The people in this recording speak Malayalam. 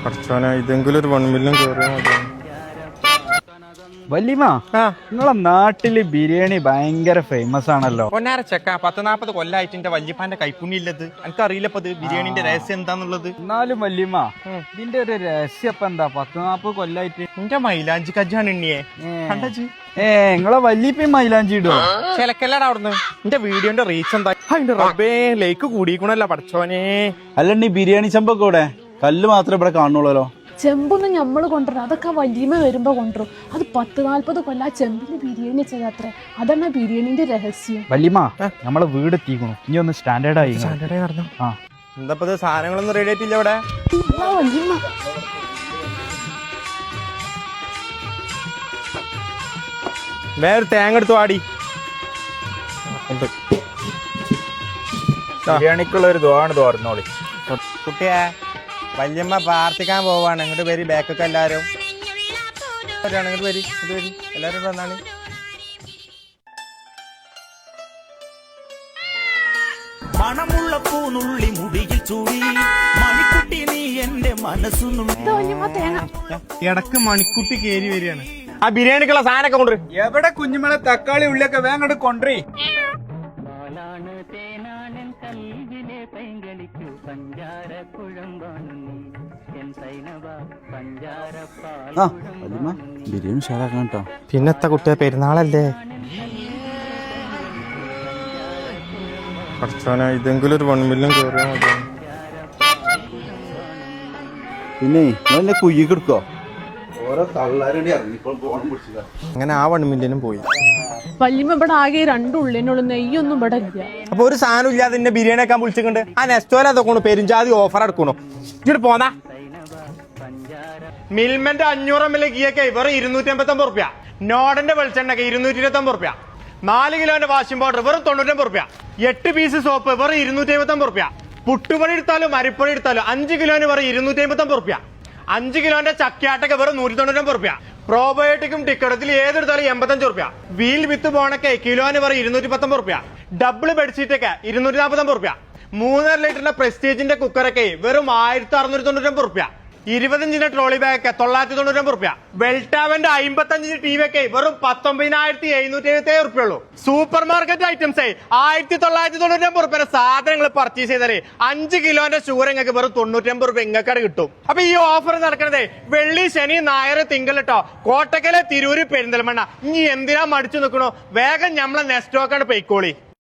പഠിച്ചോനെ ഇതെങ്കിലും ഒരു 1 മില്യൺ കയറിയാൽ മതി. വല്യമ്മ, നിങ്ങളെ നാട്ടില് ബിരിയാണി ഭയങ്കര ഫേമസ് ആണല്ലോ. പൊന്നാര ചെക്ക 10-40 കൊല്ലായിട്ട് എന്റെ വല്യപ്പാന്റെ കൈപ്പുണ്യില്ലത് എനിക്കറിയില്ലപ്പോ ഇതിന്റെ രഹസ്യം എന്താന്നുള്ളത്. എന്നാലും വല്യമ്മ, ഇതിന്റെ ഒരു രഹസ്യം ഇപ്പൊ എന്താ? 10-40 കൊല്ലായിട്ട് എന്റെ മൈലാഞ്ചി കജ്ജാണ് എണ്ണിയെ കണ്ടു. നിങ്ങളെ വല്യപ്പയും മൈലാഞ്ചി ഇടുവോ? ചിലക്കല്ലാട് അവിടുന്ന് എന്റെ വീഡിയോന്റെ റീച്ച് എന്താ? അതിന്റെ റബ്ബേ ലേക്ക് കൂടിക്കണല്ലോ പഠിച്ചോനെ. അല്ലണ്ണി ബിരിയാണി ചെമ്പൊക്കെ ഇവിടെ കല്ല് മാത്രമേ ഇവിടെ കാണുള്ളൂ. ചെമ്പൊന്നും നമ്മള് കൊണ്ടുവരും, അതൊക്കെ വല്യമ്മ വരുമ്പോ കൊണ്ടുവരും. അത് 10-40 കൊല്ലം ചെമ്പില് ബിരിയാണി ചെയ്തത്രേ. അതാണ് ബിരിയാണിന്റെ രഹസ്യം. വല്യമ്മ, നമ്മളെ വീട് എത്തിക്കണു. ഇനി ഒന്ന് സ്റ്റാൻഡേർഡ് ആയി. എന്താ സാധനങ്ങളൊന്നും റെഡി ആയിട്ടില്ല ഇവിടെ. വല്യമ്മ വേറെ തേങ്ങ എടുത്തു ആടി. ബിരിയാണിക്കുള്ള ഒരു ദ്വാണ് തോർന്നോളി. കുട്ടിയെ വല്യമ്മ പ്രാർത്ഥിക്കാൻ പോവാണ്. ഇങ്ങോട്ട് വരി, ബാക്കൊക്കെ എല്ലാരും ഇങ്ങോട്ട് വരി, എല്ലാരും വന്നാണ്. മണമുള്ള പൂനുള്ളി മുടിയിൽ ചൂടി മണിക്കുട്ടി നീ എന്റെ ഇടക്ക് മണിക്കുട്ടി കേറി വരികയാണ്. ആ ബിരിയാണിക്കുള്ള സാധനമൊക്കെ കൊണ്ടുവരും. എവിടെ കുഞ്ഞുമളെ തക്കാളി ഉള്ളിയൊക്കെ വേങ്ങോട്ട് കൊണ്ടുവരി. ബിരിയാണി ഷാറാക്കണം കേട്ടോ. പിന്നത്തെ കുട്ടിയെ പെരുന്നാളല്ലേ പഠിച്ചോനെ ഇതെങ്കിലും ഒരു 1 മില്യൺ കയറിയാൽ മതി. പിന്നെ നിങ്ങളെന്നെ കുയ്യൊക്കെ എടുക്കോ? അങ്ങനെ ആ 1 മില്യനും പോയി. വല്യമ്മ ഇവിടെ ആകെ 2 ഉള്ളിനുള്ളു, നെയ്യൊന്നും ഇവിടെ ഇല്ല. അപ്പൊ ഒരു സാധനം ഇല്ലാതെ എന്നെ ബിരിയാണി ഒക്കെ വിളിച്ചിട്ടുണ്ട്. ആ നെസ്റ്റോല അതൊക്കെ പെരുഞ്ചാതി ഓഫർ എടുക്കണോ? ഇങ്ങോട്ട് പോന്നാ. മിൽമന്റെ 500 ml ഗീയൊക്കെ വെറും 259 റുപ്യ. നോഡന്റെ വെളിച്ചെണ്ണൊക്കെ 229 റുപ്യ. 4 കിലോന്റെ വാഷിംഗ് പൗഡർ വെറും 99 റുപ്യ. 8 പീസ് സോപ്പ് വെറും 259 റുപ്യ. പുട്ടുപൊടി എടുത്താലും അരിപ്പൊടി എടുത്താലും 5 കിലോന് വെറും 259 റുപ്യ. 5 കിലോന്റെ ചക്കയാട്ടൊക്കെ വെറും 199 റുപ്യ. പ്രോബയോട്ടിക്കും ടിക്കറ്റത്തിൽ ഏതെടുത്താലും 85 റുപ്യ. വീൽ വിത്ത് ബോണൊക്കെ കിലോന് വെറും 219 റുപ്യ. ഡബിൾ ബെഡ്ഷീറ്റൊക്കെ 249 റുപ്യ. 3.5 ലിറ്ററിന്റെ പ്രസ്റ്റീജിന്റെ കുക്കറൊക്കെ വെറും 1699 റുപ്യ. 20 ഇഞ്ചിന്റെ ട്രോളി ബാഗൊക്കെ 999 റുപ്യ. വെൽറ്റാവന്റെ 55 ഇഞ്ച് ടി വി ഒക്കെ വെറും 19,777 റുപ്യ ഉള്ളൂ. സൂപ്പർ മാർക്കറ്റ് ഐറ്റംസ് 1999 റുപ്യ സാധനങ്ങൾ പർച്ചേസ് ചെയ്താലേ 5 കിലോന്റെ ഷുഗർ നിങ്ങൾക്ക് വെറും 99 റുപ്യ ഇങ്ങക്കാട് കിട്ടും. അപ്പൊ ഈ ഓഫർ നടക്കണത് വെള്ളി, ശനി, ഞായർ, തിങ്കൾ കേട്ടോ. കോട്ടക്കല്, തിരൂര്, പെരിന്തൽമണ്ണ. ഇനി എന്തിനാ മടിച്ചു നിൽക്കണോ? വേഗം നമ്മളെ നെസ്റ്റോക്കാണ് പൊയ്ക്കോളി.